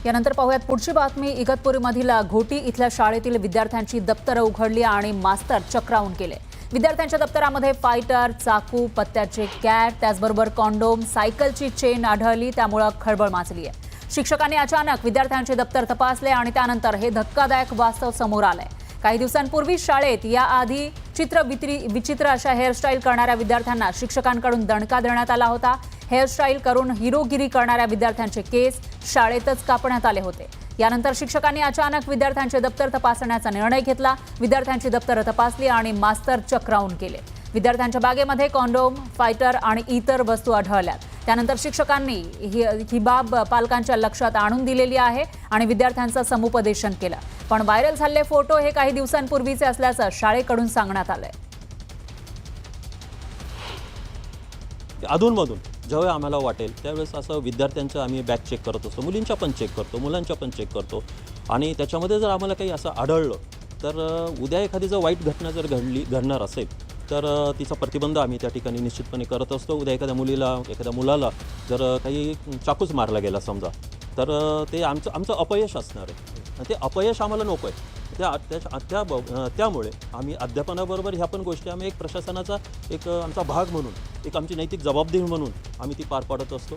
यानंतर पाहूयात पुढची बातमी। इगतपुरीमधील घोटी इथल्या शाळेतील विद्यार्थ्यांची दप्तरं उघडली आणि मास्तर चक्रावून केले। विद्यार्थ्यांच्या दप्तरामध्ये फायटर, चाकू, पत्त्याचे कॅट, त्याचबरोबर कॉन्डोम, सायकलची चेन आढळली, त्यामुळे खळबळ माजली आहे। शिक्षकांनी अचानक विद्यार्थ्यांचे दप्तर तपासले आणि त्यानंतर हे धक्कादायक वास्तव समोर आलंय। काही दिवसांपूर्वी शाळेत याआधी विचित्र अशा हेअरस्टाईल करणाऱ्या विद्यार्थ्यांना शिक्षकांकडून दणका देण्यात आला होता। हेअरस्टाईल करून हिरोगिरी करणाऱ्या विद्यार्थ्यांचे केस शाळेतच कापण्यात आले होते। यानंतर शिक्षकांनी अचानक विद्यार्थ्यांचे दप्तर तपासण्याचा निर्णय घेतला। विद्यार्थ्यांची दप्तरं तपासली आणि मास्तर चक्रावून केले। विद्यार्थ्यांच्या बॅगेमध्ये कॉन्डोम, फायटर आणि इतर वस्तू आढळल्यात। त्यानंतर शिक्षकांनी ही बाब पालकांच्या लक्षात आणून दिलेली आहे आणि विद्यार्थ्यांचं समुपदेशन केलं। पण व्हायरल झालेले फोटो हे काही दिवसांपूर्वीचे असल्याचं शाळेकडून सांगण्यात आलंय। अधूनमधून जेव्हा आम्हाला वाटेल त्यावेळेस असं विद्यार्थ्यांचं आम्ही बॅग चेक करत असतो, मुलींच्या पण चेक करतो, मुलांच्या पण चेक करतो। आणि त्याच्यामध्ये जर आम्हाला काही असं आढळलं तर उद्या एखादी जर वाईट घटना जर घडणार असेल तर तिचा प्रतिबंध आम्ही त्या ठिकाणी निश्चितपणे करत असतो। उद्या एखाद्या मुलीला, एखाद्या मुलाला जर काही चाकूच मारला गेला समजा, तर ते आमचं अपयश असणार आहे। ते अपयश आम्हाला नको आहे। त्यामुळे आम्ही अध्यापनाबरोबर ह्या पण गोष्टी आम्ही एक प्रशासनाचा एक आमचा भाग म्हणून, एक आमची नैतिक जबाबदारी म्हणून आम्ही ती पार पाडत असतो।